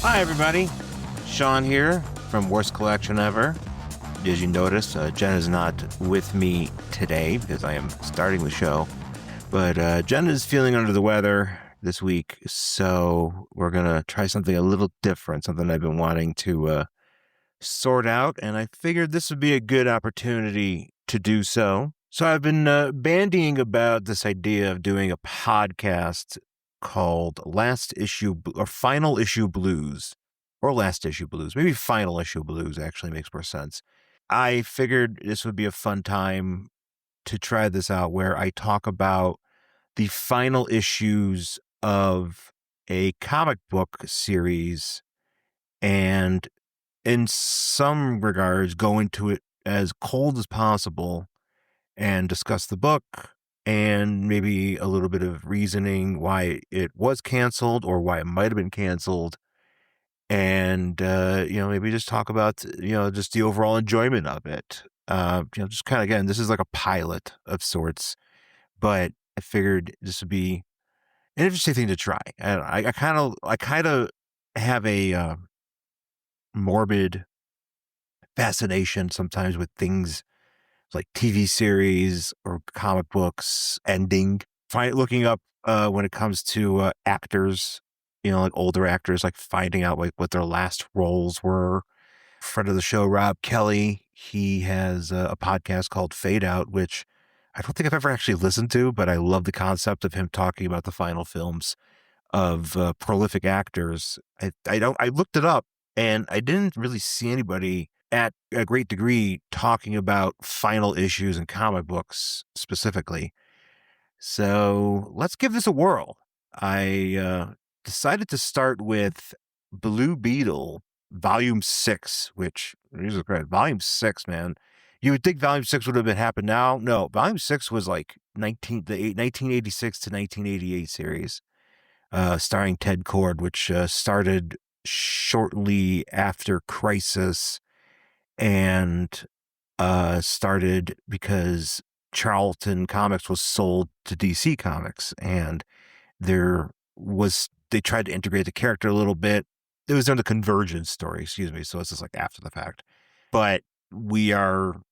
Hi, everybody. Sean here from Worst Collection Ever. As you notice, Jen is not with me today because I am starting the show. But Jen is feeling under the weather this week, so we're going to try something a little different, something I've been wanting to sort out, and I figured this would be a good opportunity to do so. So I've been bandying about this idea of doing a podcast called Last Issue or Final Issue Blues, or Last Issue Blues. Maybe Final Issue Blues actually makes more sense. I figured this would be a fun time to try this out where I talk about the final issues of a comic book series and in some regards go into it as cold as possible and discuss the book and maybe a little bit of reasoning why it was canceled or why it might have been canceled. And, maybe just talk about, just the overall enjoyment of it. Just kind of, again, this is like a pilot of sorts, but I figured this would be an interesting thing to try. And I kind of have a morbid fascination sometimes with things like TV series or comic books ending. Looking up when it comes to actors, like older actors, like finding out like what their last roles were. Friend of the show, Rob Kelly, he has a podcast called Fade Out, which I don't think I've ever actually listened to, but I love the concept of him talking about the final films of prolific actors. I looked it up and I didn't really see anybody at a great degree talking about final issues in comic books specifically. So let's give this a whirl. I decided to start with Blue Beetle Volume 6, which, Jesus Christ, Volume 6, man. You would think Volume 6 would have been happened now. No, Volume 6 was like 1986 to 1988 series, starring Ted Kord, which started shortly after Crisis and started because Charlton Comics was sold to DC Comics, and they tried to integrate the character a little bit. It was during the Convergence story, excuse me. So it's just like after the fact, but we are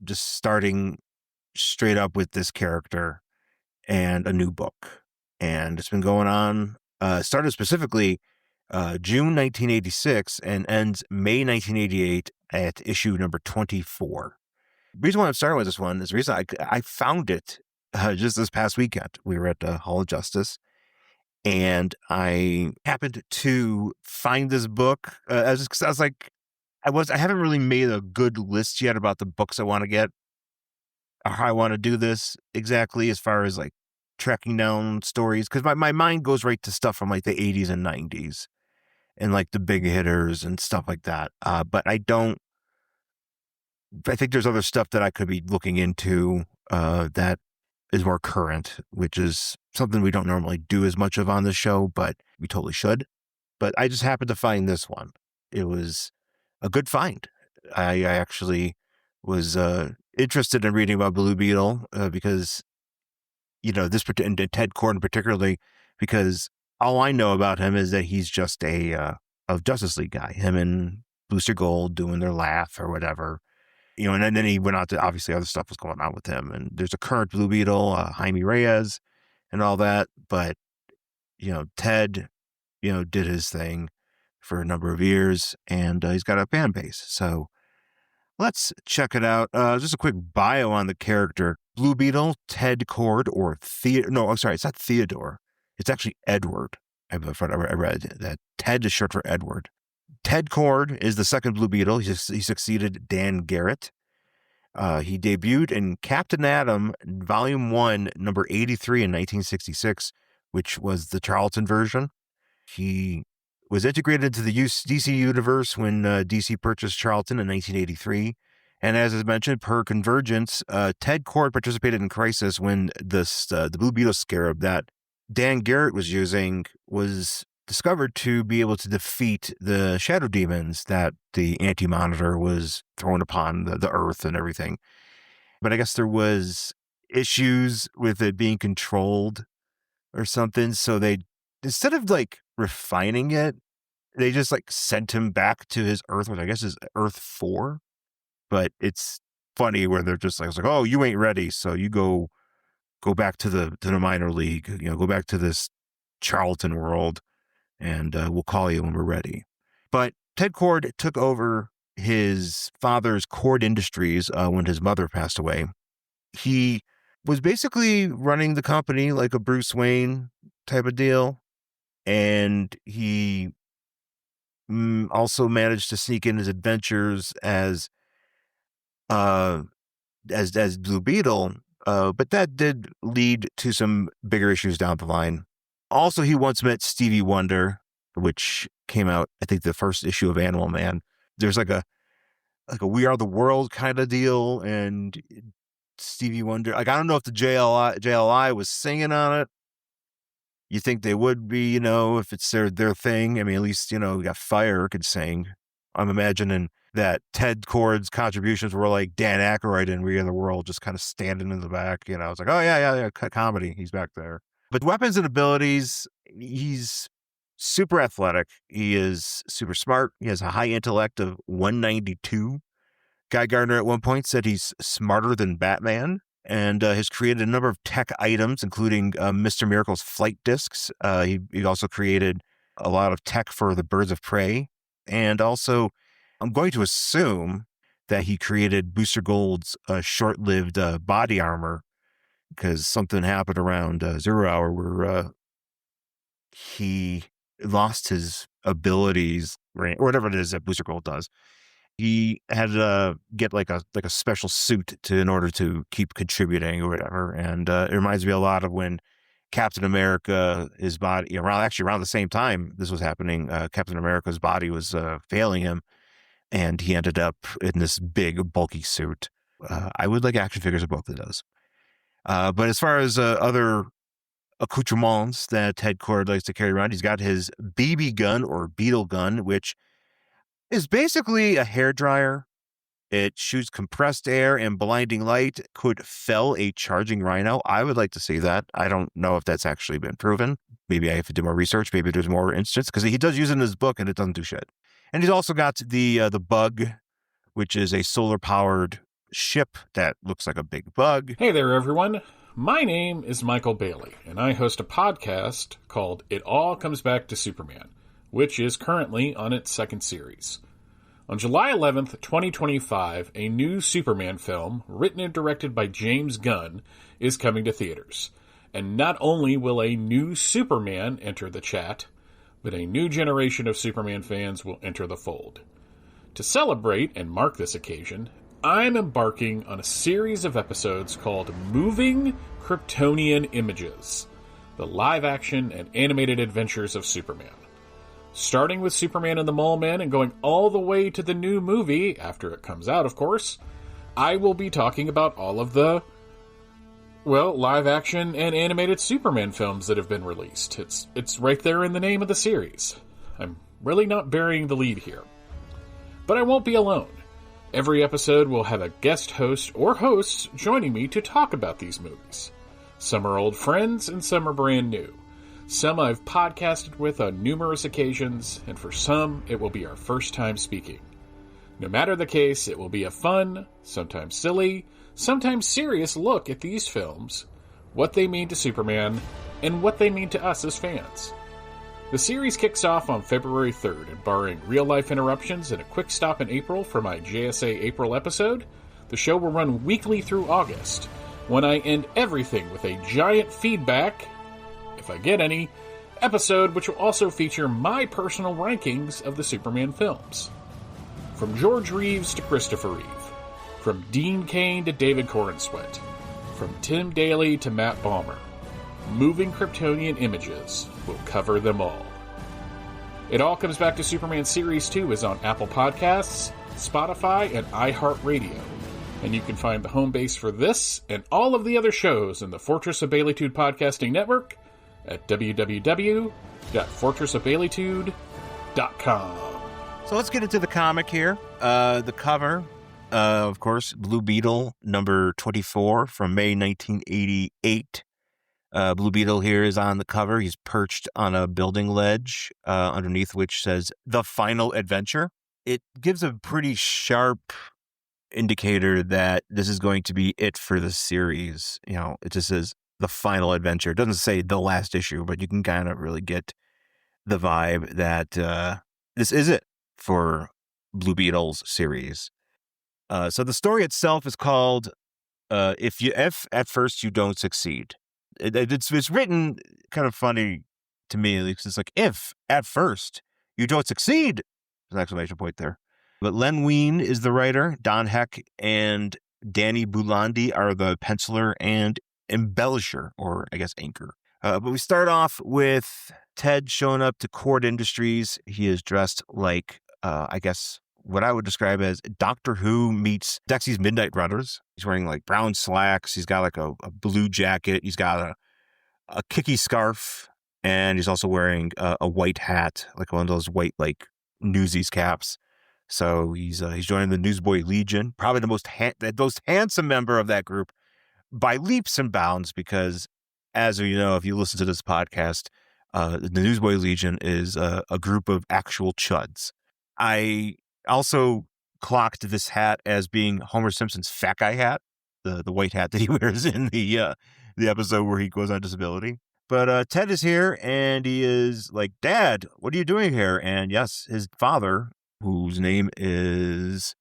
just starting straight up with this character and a new book, and it's been going on. Started specifically June 1986 and ends May 1988 at issue number 24. The reason why I'm starting with this one is the reason I found it just this past weekend. We were at the Hall of Justice, and I happened to find this book. I was like, I haven't really made a good list yet about the books I want to get or how I want to do this exactly as far as like tracking down stories, because my mind goes right to stuff from like the 80s and 90s and like the big hitters and stuff like that. But I think there's other stuff that I could be looking into that is more current, which is something we don't normally do as much of on the show, but we totally should. But I just happened to find this one. It was a good find. I actually was interested in reading about Blue Beetle because, and Ted Kord particularly, because all I know about him is that he's just a Justice League guy. Him and Booster Gold doing their laugh or whatever. And then he went on to, obviously other stuff was going on with him. And there's a current Blue Beetle, Jaime Reyes and all that. But, Ted, did his thing for a number of years and he's got a fan base. So let's check it out. Just a quick bio on the character. Blue Beetle, Ted Kord, or no, I'm sorry, it's not Theodore. It's actually Edward. I read that Ted is short for Edward. Ted Kord is the second Blue Beetle. He succeeded Dan Garrett. He debuted in Captain Atom Volume 1, number 83 in 1966, which was the Charlton version. He was integrated into the DC universe when DC purchased Charlton in 1983. And as I mentioned, per Convergence, Ted Kord participated in Crisis when the Blue Beetle scarab that Dan Garrett was using was discovered to be able to defeat the shadow demons that the Anti-Monitor was throwing upon the Earth and everything. But I guess there was issues with it being controlled or something. So they, instead of like refining it, they just like sent him back to his Earth, which I guess is Earth 4. But it's funny where they're just like, it's like, oh, you ain't ready, so you go back to the minor league, go back to this Charlton world, and we'll call you when we're ready. But Ted Kord took over his father's Kord Industries when his mother passed away. He was basically running the company like a Bruce Wayne type of deal, and he also managed to sneak in his adventures as Blue Beetle, but that did lead to some bigger issues down the line. Also, he once met Stevie Wonder, which came out, I think, the first issue of Animal Man. There's like a We Are the World kind of deal, and Stevie Wonder, like, I don't know if the JLI was singing on it. You think they would be, if it's their thing. I mean, at least, we got Fire could sing. I'm imagining that Ted Kord's contributions were like Dan Aykroyd in We Are the World, just kind of standing in the back. I was like, oh, yeah, comedy. He's back there. But weapons and abilities, he's super athletic. He is super smart. He has a high intellect of 192. Guy Gardner at one point said he's smarter than Batman, and has created a number of tech items, including Mr. Miracle's flight discs. He also created a lot of tech for the Birds of Prey. And also, I'm going to assume that he created Booster Gold's short-lived body armor, because something happened around 0 Hour where he lost his abilities, or whatever it is that Booster Gold does. He had to get like a special suit in order to keep contributing or whatever. And it reminds me a lot of when Captain America, his body, around the same time this was happening, Captain America's body was failing him, and he ended up in this big, bulky suit. I would like action figures of both of those. But as far as other accoutrements that Ted Kord likes to carry around, he's got his BB gun, or Beetle gun, which is basically a hairdryer. It shoots compressed air and blinding light, could fell a charging rhino. I would like to see that. I don't know if that's actually been proven. Maybe I have to do more research. Maybe there's more instances, because he does use it in his book and it doesn't do shit. And he's also got the bug, which is a solar-powered ship that looks like a big bug. Hey there, everyone. My name is Michael Bailey, and I host a podcast called It All Comes Back to Superman, which is currently on its second series. On July 11th, 2025, a new Superman film, written and directed by James Gunn, is coming to theaters. And not only will a new Superman enter the chat, but a new generation of Superman fans will enter the fold. To celebrate and mark this occasion, I'm embarking on a series of episodes called Moving Kryptonian Images, the live-action and animated adventures of Superman. Starting with Superman and the Mole Men and going all the way to the new movie, after it comes out, of course, I will be talking about all of the, live-action and animated Superman films that have been released. It's right there in the name of the series. I'm really not burying the lead here. But I won't be alone. Every episode will have a guest host or hosts joining me to talk about these movies. Some are old friends and some are brand new. Some I've podcasted with on numerous occasions, and for some, it will be our first time speaking. No matter the case, it will be a fun, sometimes silly, sometimes serious look at these films, what they mean to Superman, and what they mean to us as fans. The series kicks off on February 3rd, and barring real-life interruptions and a quick stop in April for my JSA April episode, the show will run weekly through August, when I end everything with a giant feedback, if I get any, episode which will also feature my personal rankings of the Superman films. From George Reeves to Christopher Reeve, from Dean Cain to David Corenswet, from Tim Daly to Matt Baumer, Moving Kryptonian Images will cover them all. It All Comes Back to Superman Series 2 is on Apple Podcasts, Spotify, and iHeartRadio, and you can find the home base for this and all of the other shows in the Fortress of Baileytude Podcasting Network at www.fortressofbaileytude.com. So let's get into the comic here. The cover, of course, Blue Beetle, number 24 from May 1988. Blue Beetle here is on the cover. He's perched on a building ledge, underneath which says "The Final Adventure." It gives a pretty sharp indicator that this is going to be it for the series. It just says "The Final Adventure." It doesn't say the last issue, but you can kind of really get the vibe that this is it for Blue Beetle's series. So the story itself is called "If at first you don't succeed." It's written kind of funny to me. It's like, if at first you don't succeed, there's an exclamation point there. But Len Wein is the writer. Don Heck and Danny Bulandi are the penciler and embellisher, or I guess anchor. But we start off with Ted showing up to Cord Industries. He is dressed like, I guess, what I would describe as Doctor Who meets Dexy's Midnight Runners. He's wearing like brown slacks. He's got like a blue jacket. He's got a kicky scarf. And he's also wearing a white hat, like one of those white like Newsies caps. So he's joining the Newsboy Legion, probably the most handsome member of that group by leaps and bounds, because as you know, if you listen to this podcast, the Newsboy Legion is a group of actual chuds. I also clocked this hat as being Homer Simpson's fat guy hat, the white hat that he wears in the episode where he goes on disability. But Ted is here, and he is like, "Dad, what are you doing here?" And yes, his father, whose name is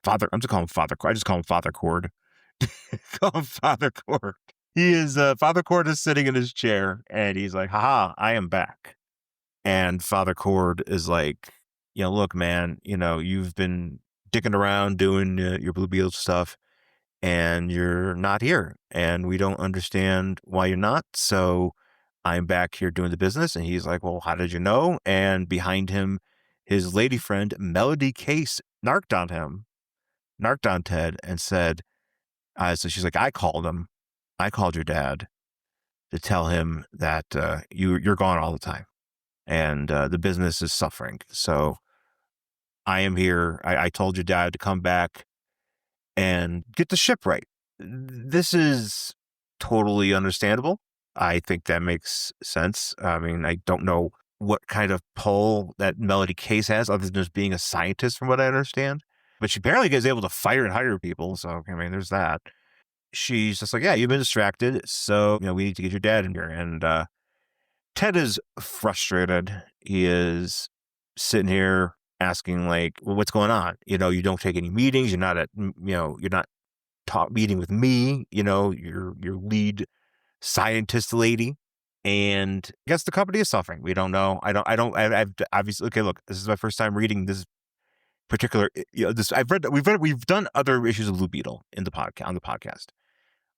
Father, I'm just calling him Father. I just call him Father Cord. Call him Father Cord. He is Father Cord is sitting in his chair, and he's like, "Haha, I am back." And Father Cord is like, "Look, man, you've been dicking around doing your Blue Beetle stuff, and you're not here, and we don't understand why you're not. So I'm back here doing the business." And he's like, "Well, how did you know?" And behind him, his lady friend, Melody Case, narked on Ted and said, so she's like, I called your dad to tell him that you're gone all the time, and the business is suffering. So I am here. I told your dad to come back and get the ship right. This is totally understandable. I think that makes sense. I mean, I don't know what kind of pull that Melody Case has, other than just being a scientist, from what I understand. But she apparently is able to fire and hire people. So, I mean, there's that. She's just like, "Yeah, you've been distracted. So, we need to get your dad in here." And Ted is frustrated. He is sitting here asking, like, "Well, what's going on? You don't take any meetings. You're not you're not meeting with me, your lead scientist lady." And I guess the company is suffering. We don't know. I've obviously, okay, look, this is my first time reading this particular, we've done other issues of Blue Beetle on the podcast,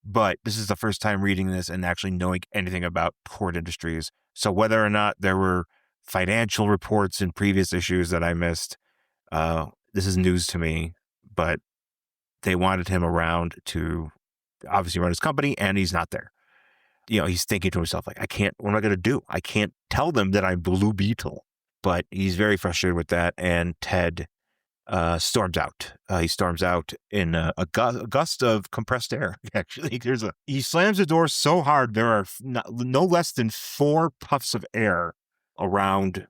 but this is the first time reading this and actually knowing anything about Cord Industries. So whether or not there were financial reports in previous issues that I missed, this is news to me. But they wanted him around to obviously run his company, and he's not there. He's thinking to himself, like, what am I going to do? I can't tell them that I'm Blue Beetle. But he's very frustrated with that, and Ted storms out. He storms out in a gust of compressed air. Actually, he slams the door so hard there are no less than 4 puffs of air around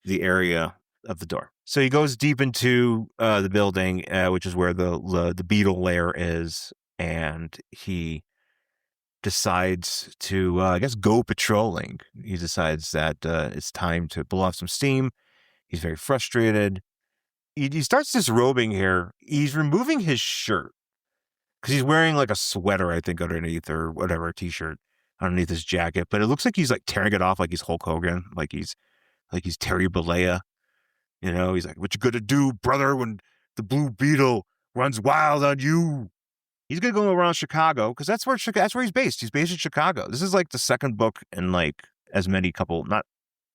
the area of the door. So he goes deep into the building, which is where the beetle lair is, and he decides to, I guess, go patrolling. He decides that it's time to blow off some steam. He's very frustrated. He starts disrobing here. He's removing his shirt because he's wearing like a sweater, I think, underneath, or whatever, a t-shirt underneath his jacket. But it looks like he's like tearing it off, like he's Hulk Hogan, like he's Terry Bollea. He's like, "What you gonna do, brother, when the Blue Beetle runs wild on you?" He's going to go around Chicago because that's where he's based. He's based in Chicago. This is like the second book in like as many couple, not,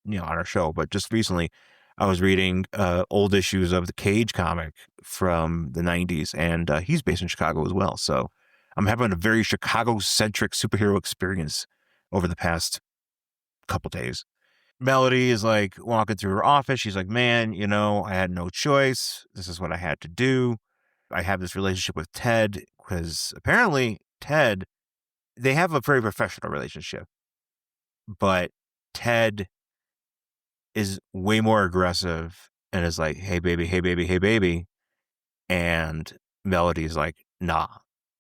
on our show, but just recently I was reading old issues of the Cage comic from the 90s, and he's based in Chicago as well. So I'm having a very Chicago-centric superhero experience over the past couple days. Melody is like walking through her office. She's like, "Man, I had no choice. This is what I had to do. I have this relationship with Ted," because apparently Ted, they have a very professional relationship. but Ted is way more aggressive and is like, hey, baby, hey, baby, hey, baby. And Melody's like, nah,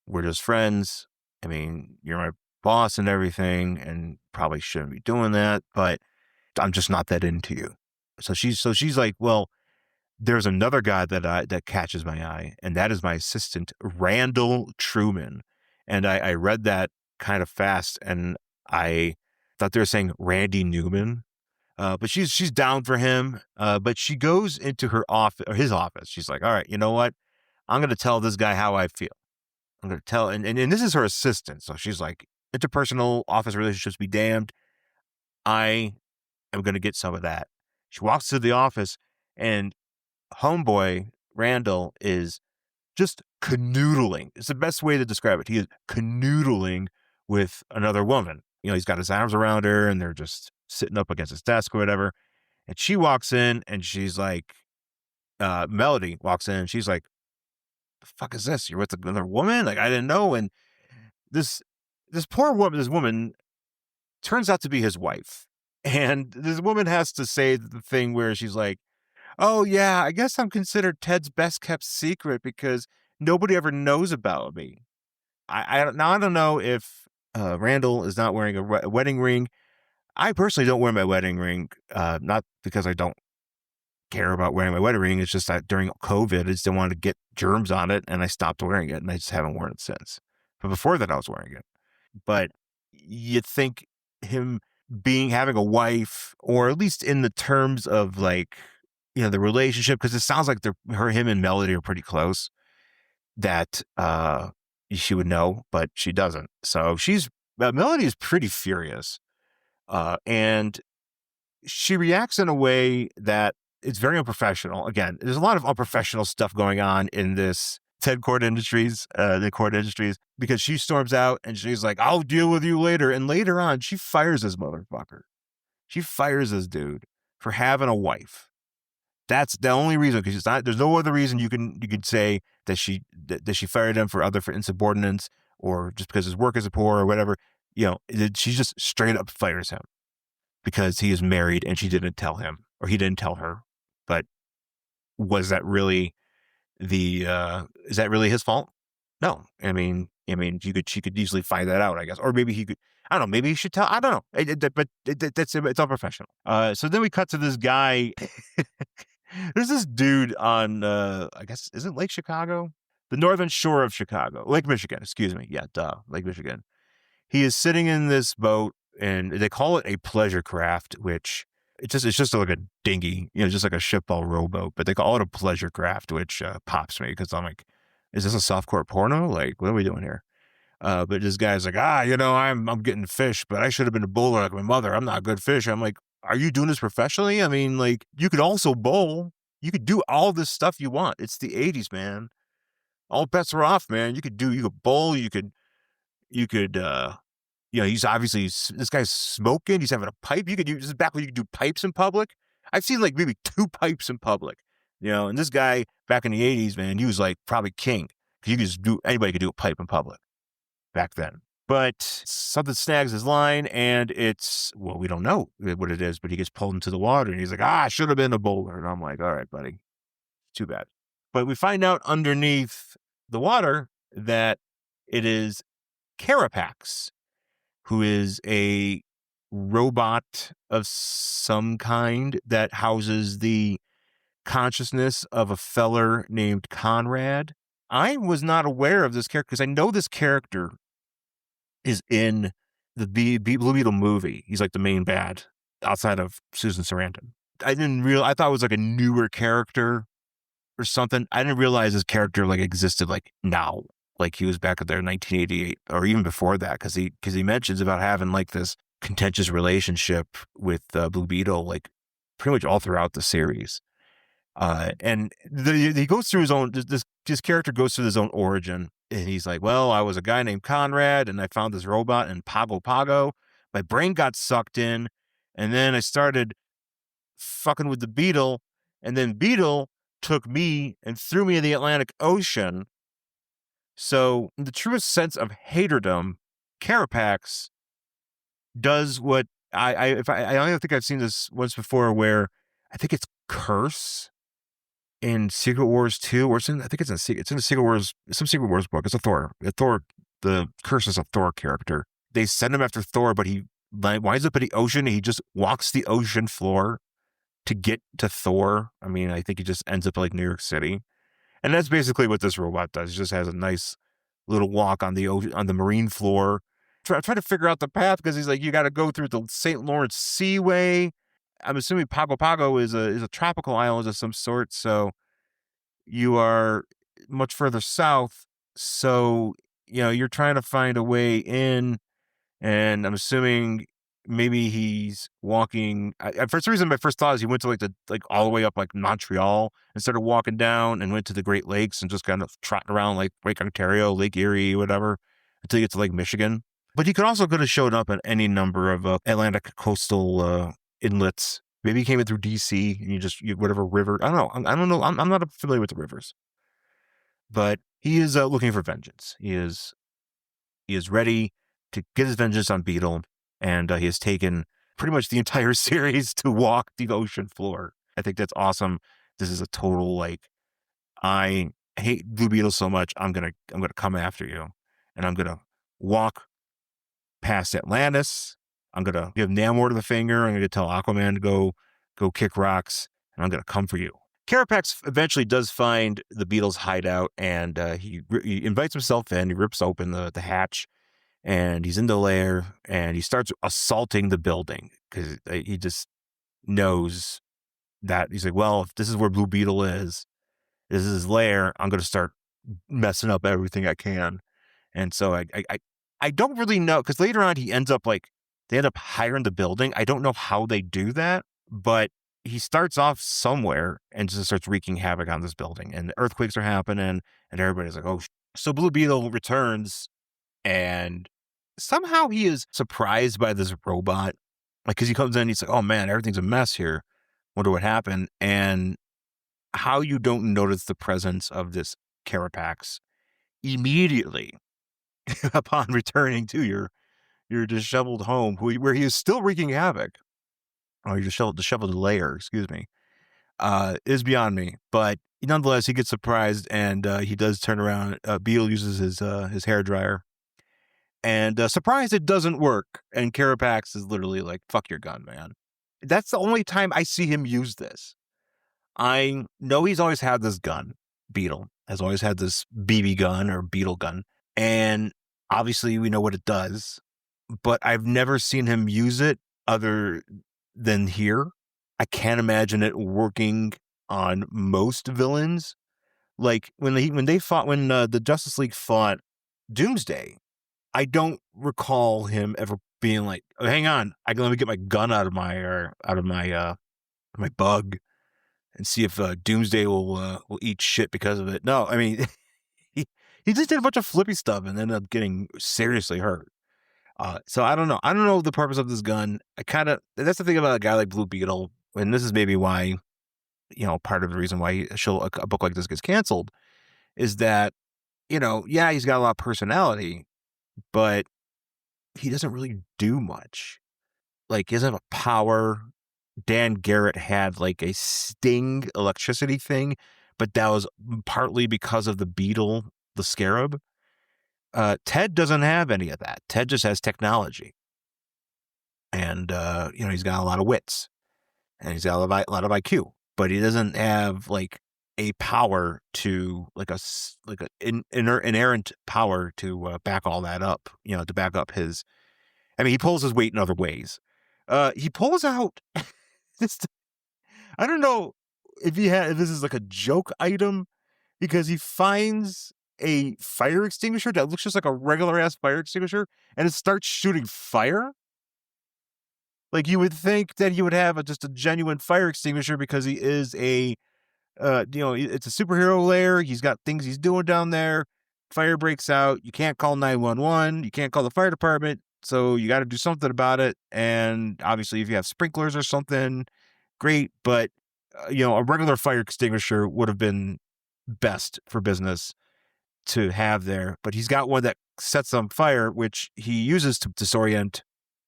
we're just friends. I mean, you're my boss and everything, and probably shouldn't be doing that, but I'm just not that into you. So she's like, well, there's another guy that catches my eye, and that is my assistant, Randall Truman. And I read that kind of fast, and I thought they were saying Randy Newman. But she's down for him. But she goes into her office or his office. She's like, all right, you know what? I'm gonna tell this guy how I feel. I'm gonna tell, and this is her assistant. So she's like, interpersonal office relationships be damned. I am gonna get some of that. She walks to the office, and homeboy Randall is just canoodling. It's the best way to describe it. He is canoodling with another woman. You know, he's got his arms around her and they're just sitting up against his desk or whatever. And she walks in and she's like, Melody walks in and she's like, the fuck is this? You're with another woman? Like, I didn't know. And this poor woman, this woman turns out to be his wife. And this woman has to say the thing where she's like, oh, yeah, I guess I'm considered Ted's best kept secret because nobody ever knows about me. I don't know if Randall is not wearing a wedding ring. I personally don't wear my wedding ring, not because I don't care about wearing my wedding ring. It's just that during COVID, I just didn't want to get germs on it, and I stopped wearing it, and I just haven't worn it since. But before that, I was wearing it. But you think him having a wife, or at least in the terms of like, you know, the relationship, because it sounds like him and Melody are pretty close, that she would know, but she doesn't. So Melody is pretty furious. And she reacts in a way that it's very unprofessional. Again, there's a lot of unprofessional stuff going on in this the court industries, because she storms out and she's like, I'll deal with you later. And later on, she fires this motherfucker. She fires this dude for having a wife. That's the only reason, because there's no other reason you could say that she fired him for insubordinance, or just because his work is poor or whatever. You know, she just straight up fires him because he is married and she didn't tell him, or he didn't tell her. But was that really is that really his fault? No. I mean, she could easily find that out, I guess. Or maybe he could, I don't know, maybe he should tell, I don't know. But it's unprofessional. So then we cut to this guy. There's this dude on, I guess, is it Lake Chicago? The northern shore of Chicago. Lake Michigan, excuse me. Yeah, Lake Michigan. He is sitting in this boat, and they call it a pleasure craft, which it's just like a dinghy, you know, just like a shipball rowboat, but they call it a pleasure craft, which pops me because I'm like, is this a softcore porno? Like, what are we doing here? But this guy's like, you know, I'm getting fish, but I should have been a bowler like my mother. I'm not a good fish. I'm like, are you doing this professionally? I mean, like, you could also bowl. You could do all this stuff you want. It's the 80s, man. All bets are off, man. You could bowl. You could, you know, he's obviously, this guy's smoking. He's having a pipe. This is back when you could do pipes in public. I've seen like maybe 2 pipes in public, you know, and this guy back in the 80s, man, he was like probably king. Anybody could do a pipe in public back then. But something snags his line, and we don't know what it is, but he gets pulled into the water, and he's like, I should have been a bowler. And I'm like, all right, buddy, too bad. But we find out underneath the water that it is Carapax, who is a robot of some kind that houses the consciousness of a feller named Conrad. I was not aware of this character because I know this character is in the Blue Beetle movie. He's like the main bad outside of Susan Sarandon. I thought it was like a newer character or something. I didn't realize this character like existed like now, like he was back there in 1988 or even before that, because he mentions about having like this contentious relationship with Blue Beetle like pretty much all throughout the series. And he goes through his own, this character goes through his own origin, and he's like, well, I was a guy named Conrad, and I found this robot in Pago Pago. My brain got sucked in, and then I started fucking with the Beetle, and then Beetle took me and threw me in the Atlantic Ocean. So in the truest sense of haterdom, Carapax does what I don't think I've seen this once before where I think it's Curse in Secret Wars 2, or I think it's in the Secret Wars, some Secret Wars book. It's a Thor. The Curse is a Thor character. They send him after Thor, but he winds up in the ocean. And he just walks the ocean floor to get to Thor. I mean, I think he just ends up like New York City. And that's basically what this robot does. He just has a nice little walk on the marine floor. Try to figure out the path because he's like, you got to go through the St. Lawrence Seaway. I'm assuming Pago Pago is a tropical island of some sort. So you are much further south. So, you're trying to find a way in. And I'm assuming maybe he's walking. For some reason, my first thought is he went to like all the way up like Montreal and started walking down and went to the Great Lakes and just kind of trotting around like Lake Ontario, Lake Erie, whatever, until you get to Lake Michigan. But he could have showed up at any number of Atlantic coastal inlets. Maybe he came in through DC and whatever river. I don't know. I'm not familiar with the rivers. But he is looking for vengeance. He is ready to get his vengeance on Beetle, and he has taken pretty much the entire series to walk the ocean floor. I think that's awesome. This is a total I hate Blue Beetle so much. I'm gonna come after you, and I'm gonna walk past Atlantis. I'm gonna give Namor the finger. I'm gonna tell Aquaman to go kick rocks, and I'm gonna come for you. Carapax eventually does find the Beetle's hideout, and he invites himself in. He rips open the hatch, and he's in the lair, and he starts assaulting the building because he just knows that he's like, well, if this is where Blue Beetle is, this is his lair, I'm going to start messing up everything I can. And so I don't really know, because later on they end up hiring the building. I don't know how they do that, but he starts off somewhere and just starts wreaking havoc on this building, and the earthquakes are happening, and everybody's like, oh. So Blue Beetle returns, and somehow he is surprised by this robot. Like, because he comes in, he's like, oh man, everything's a mess here. Wonder what happened. And how you don't notice the presence of this Carapax immediately upon returning to your disheveled home, where he is still wreaking havoc. Or your disheveled lair, excuse me, is beyond me. But nonetheless, he gets surprised, and he does turn around. Beetle uses his hair dryer, and surprised it doesn't work. And Carapax is literally like, "Fuck your gun, man." That's the only time I see him use this. I know he's always had this gun. Beetle has always had this BB gun or Beetle gun, and obviously we know what it does. But I've never seen him use it other than here. I can't imagine it working on most villains. Like when the Justice League fought Doomsday, I don't recall him ever being like, oh, "Hang on, let me get my gun out of my bug and see if Doomsday will eat shit because of it." No, I mean he just did a bunch of flippy stuff and ended up getting seriously hurt. So I don't know. I don't know the purpose of this gun. That's the thing about a guy like Blue Beetle, and this is maybe why, part of the reason why a book like this gets canceled is that, yeah, he's got a lot of personality, but he doesn't really do much. Like, he doesn't have a power. Dan Garrett had like a sting electricity thing, but that was partly because of the Beetle, the Scarab. Ted doesn't have any of that. Ted just has technology. And, he's got a lot of wits. And he's got a lot of IQ. But he doesn't have, like, a power to, an inerrant power to back all that up. To back up his... I mean, he pulls his weight in other ways. He pulls out... I don't know if this is like a joke item, because he finds a fire extinguisher that looks just like a regular ass fire extinguisher, and it starts shooting fire. Like, you would think that he would have just a genuine fire extinguisher, because he is it's a superhero lair. He's got things he's doing down there. Fire breaks out. You can't call 911. You can't call the fire department. So you got to do something about it. And obviously, if you have sprinklers or something, great. But, a regular fire extinguisher would have been best for business to have there. But he's got one that sets on fire, which he uses to disorient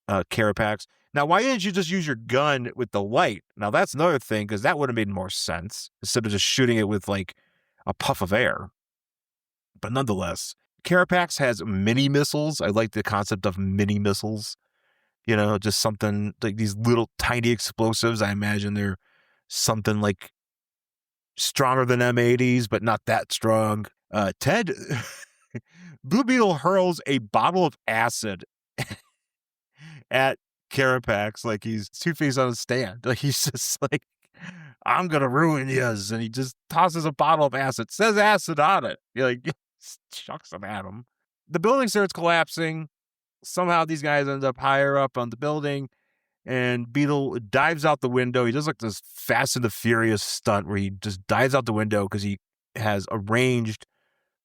Carapax. Now, why didn't you just use your gun with the light? Now, that's another thing, because that would have made more sense instead of just shooting it with like a puff of air. But nonetheless, Carapax has mini missiles. I like the concept of mini missiles. You know, just something like these little tiny explosives. I imagine they're something like stronger than M80s, but not that strong. Ted, Blue Beetle hurls a bottle of acid at Carapax like he's Two-Face on a stand. Like he's just like, I'm gonna ruin yous, and he just tosses a bottle of acid. Says acid on it. He like chucks it at him. The building starts collapsing. Somehow these guys end up higher up on the building, and Beetle dives out the window. He does like this Fast and the Furious stunt where he just dives out the window because he has arranged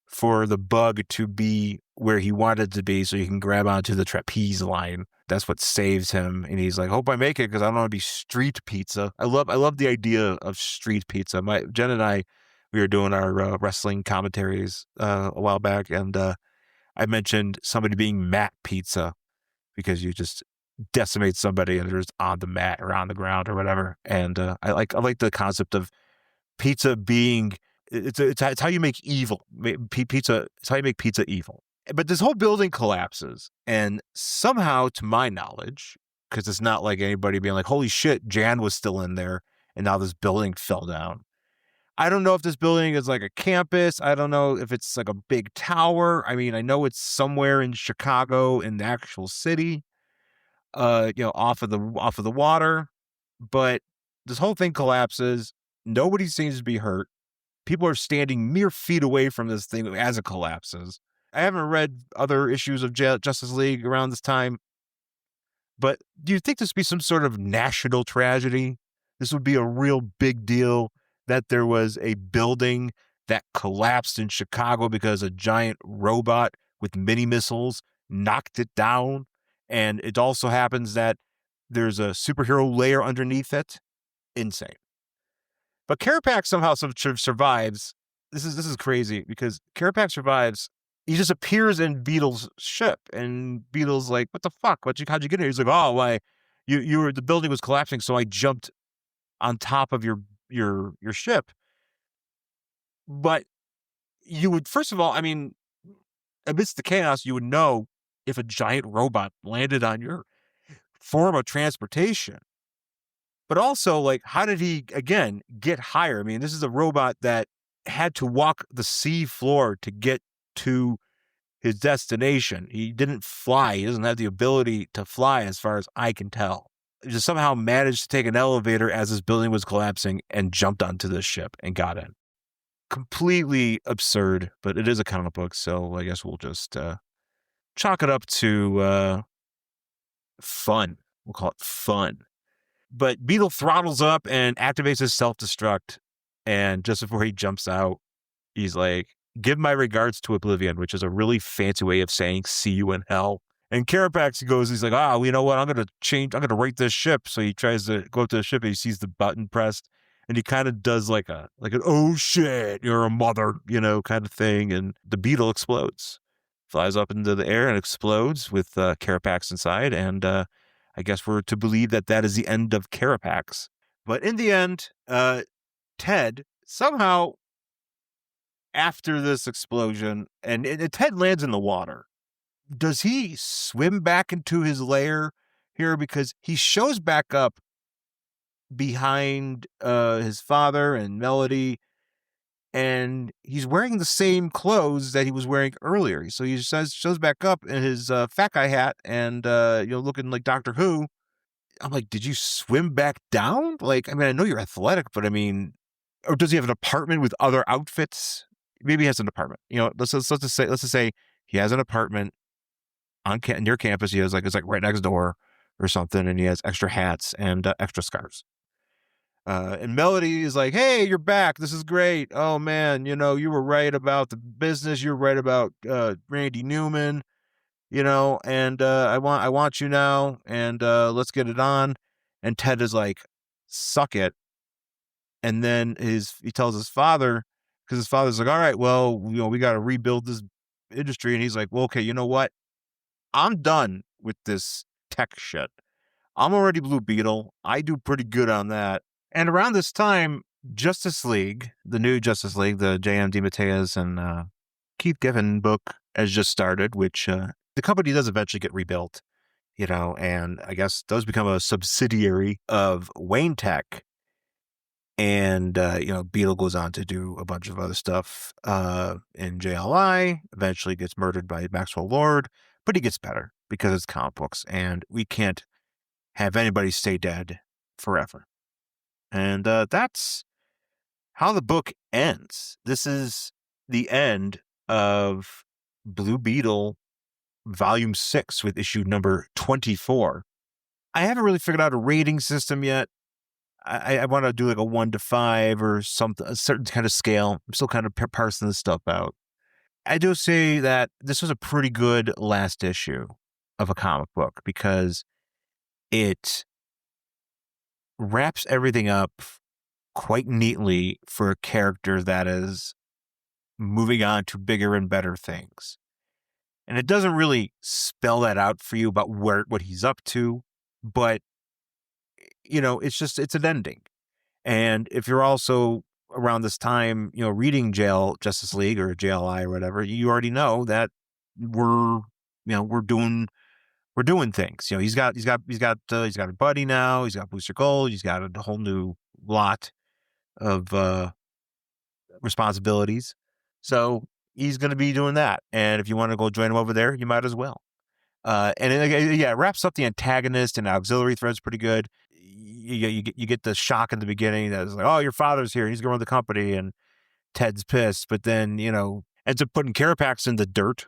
for the bug to be where he wanted to be so he can grab onto the trapeze line. That's what saves him. And he's like, hope I make it because I don't want to be street pizza. I love the idea of street pizza. Jen and I, we were doing our wrestling commentaries a while back, and I mentioned somebody being mat pizza because you just decimate somebody and they're just on the mat or on the ground or whatever. And I like the concept of pizza being it's how you make evil. Pizza. It's how you make pizza evil. But this whole building collapses, and somehow, to my knowledge, because it's not like anybody being like, "Holy shit, Jan was still in there, and now this building fell down." I don't know if this building is like a campus. I don't know if it's like a big tower. I mean, I know it's somewhere in Chicago in the actual city, off of the water. But this whole thing collapses. Nobody seems to be hurt. People are standing mere feet away from this thing as it collapses. I haven't read other issues of Justice League around this time, but do you think this would be some sort of national tragedy? This would be a real big deal that there was a building that collapsed in Chicago because a giant robot with mini missiles knocked it down. And it also happens that there's a superhero layer underneath it. Insane. But Carapax somehow survives. This is crazy because Carapax survives. He just appears in Beetle's ship, and Beetle's like, "What the fuck? How'd you get here?" He's like, "Oh, why? You were the building was collapsing, so I jumped on top of your ship." But you would, first of all, I mean, amidst the chaos, you would know if a giant robot landed on your form of transportation. But also, like, how did he, again, get higher? I mean, this is a robot that had to walk the sea floor to get to his destination. He didn't fly. He doesn't have the ability to fly as far as I can tell. He just somehow managed to take an elevator as his building was collapsing and jumped onto this ship and got in. Completely absurd, but it is a comic book, so I guess we'll just chalk it up to fun. We'll call it fun. But Beetle throttles up and activates his self-destruct. And just before he jumps out, he's like, "Give my regards to Oblivion," which is a really fancy way of saying "see you in hell." And Carapax goes, he's like, you know what? I'm going to rate this ship. So he tries to go up to the ship and he sees the button pressed. And he kind of does like an, "Oh shit, you're a mother," kind of thing. And the Beetle explodes, flies up into the air and explodes with Carapax inside. And I guess we're to believe that is the end of Carapax. But in the end, Ted somehow, after this explosion, and Ted lands in the water. Does he swim back into his lair here? Because he shows back up behind his father and Melody, and he's wearing the same clothes that he was wearing earlier. So he shows back up in his fat guy hat and looking like Doctor Who. I'm like, did you swim back down? Like, I mean, I know you're athletic, but I mean, or does he have an apartment with other outfits? Maybe he has an apartment. Let's just say he has an apartment near campus. He has it's like right next door or something, and he has extra hats and extra scarves. And Melody is like, "Hey, you're back. This is great. Oh man, you were right about the business. You're right about Randy Newman. And I want you now, and let's get it on." And Ted is like, "Suck it." And then he tells his father, because his father's like, "All right, well, we got to rebuild this industry." And he's like, "Well, okay, you know what? I'm done with this tech shit. I'm already Blue Beetle. I do pretty good on that. And around this time, Justice League, the new Justice League, the J.M. DeMatteis and Keith Giffen book has just started, which the company does eventually get rebuilt, and I guess those become a subsidiary of Wayne Tech. And, Beetle goes on to do a bunch of other stuff in JLI, eventually gets murdered by Maxwell Lord, but he gets better because it's comic books, and we can't have anybody stay dead forever. And that's how the book ends. This is the end of Blue Beetle Volume 6 with issue number 24. I haven't really figured out a rating system yet. I want to do like a 1 to 5 or something, a certain kind of scale. I'm still kind of parsing this stuff out. I do say that this was a pretty good last issue of a comic book because it wraps everything up quite neatly for a character that is moving on to bigger and better things. And it doesn't really spell that out for you about what he's up to, but it's an ending. And if you're also around this time, reading Justice League or JLI or whatever, you already know that we're doing things. He's got a buddy now. He's got Booster Gold. He's got a whole new lot of responsibilities. So he's going to be doing that. And if you want to go join him over there, you might as well. It wraps up the antagonist and auxiliary threads pretty good. You get the shock in the beginning that it's like, oh, your father's here. He's going to run the company, and Ted's pissed. But then ends up putting Carapax in the dirt,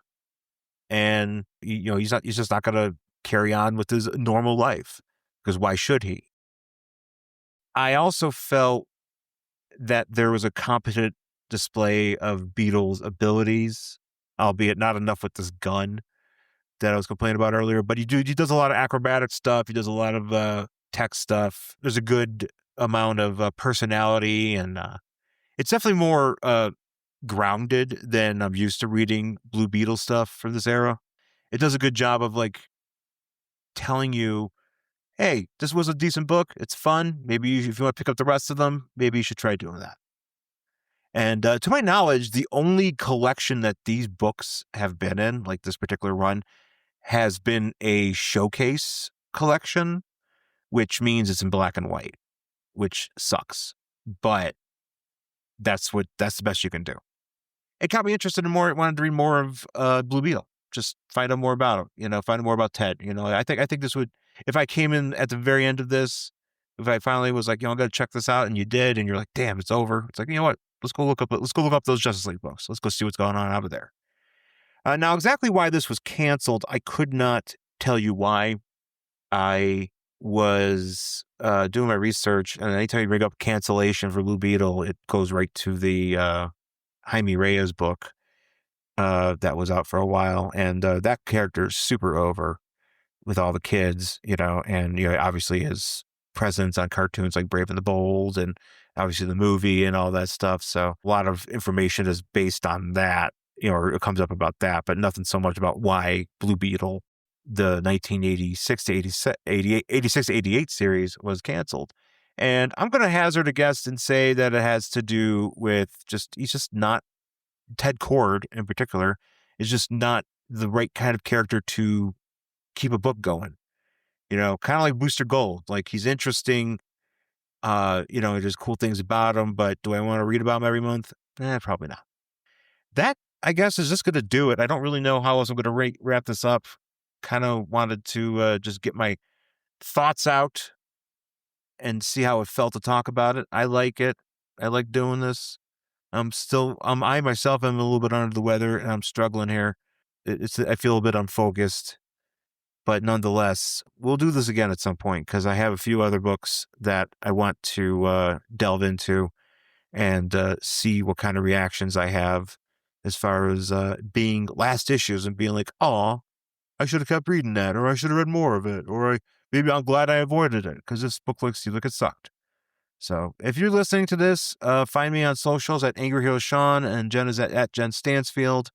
and he's just not going to carry on with his normal life because why should he? I also felt that there was a competent display of Beetle's abilities, albeit not enough with this gun that I was complaining about earlier, but he does a lot of acrobatic stuff. He does a lot of tech stuff. There's a good amount of personality, and it's definitely more grounded than I'm used to reading Blue Beetle stuff for this era. It does a good job of telling you, hey, this was a decent book. It's fun. Maybe if you want to pick up the rest of them, maybe you should try doing that. And to my knowledge, the only collection that these books have been in, like this particular run, has been a showcase collection, which means it's in black and white, which sucks. But that's the best you can do. It got me interested in more. Wanted to read more of Blue Beetle. Just find out more about him. Find out more about Ted. I think this would, if I came in at the very end of this, if I finally was like, I'm gonna check this out, and you did, and you're like, damn, it's over. It's like, you know what? Let's go look up those Justice League books. Let's go see what's going on over there. Now, exactly why this was canceled, I could not tell you why. I was doing my research, and anytime you bring up cancellation for Blue Beetle, it goes right to the Jaime Reyes book that was out for a while, and that character is super over with all the kids, and obviously his presence on cartoons like Brave and the Bold, and obviously the movie and all that stuff. So a lot of information is based on that, or it comes up about that, but nothing so much about why Blue Beetle, the 1986 to 88 series, was canceled. And I'm going to hazard a guess and say that it has to do with he's just not, Ted Cord in particular, is just not the right kind of character to keep a book going. Kind of like Booster Gold. Like, he's interesting, there's cool things about him, but do I want to read about him every month? Probably not. That, I guess, is just going to do it. I don't really know how else I'm going to wrap this up. Kind of wanted to just get my thoughts out and see how it felt to talk about it. I like it. I like doing this. I myself am a little bit under the weather, and I'm struggling here. I feel a bit unfocused, but nonetheless, we'll do this again at some point because I have a few other books that I want to delve into and see what kind of reactions I have as far as being last issues and being like, oh, I should have kept reading that, or I should have read more of it, or maybe I'm glad I avoided it because this book seems like it sucked. So if you're listening to this, find me on socials at Angry Hero Sean, and Jen is at Jen Stansfield.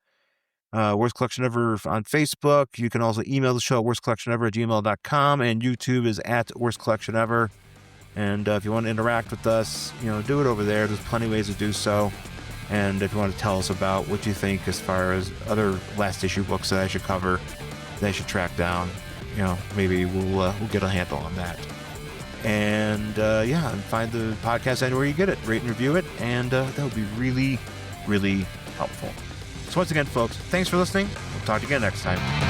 Worst Collection Ever on Facebook. You can also email the show at worstcollectionever@gmail.com, and YouTube is at Worst Collection Ever. And if you want to interact with us, do it over there. There's plenty of ways to do so. And if you want to tell us about what you think as far as other last issue books that I should cover, that I should track down, maybe we'll get a handle on that. And and find the podcast anywhere you get it. Rate and review it, and that would be really, really helpful. So once again, folks, thanks for listening. We'll talk to you again next time.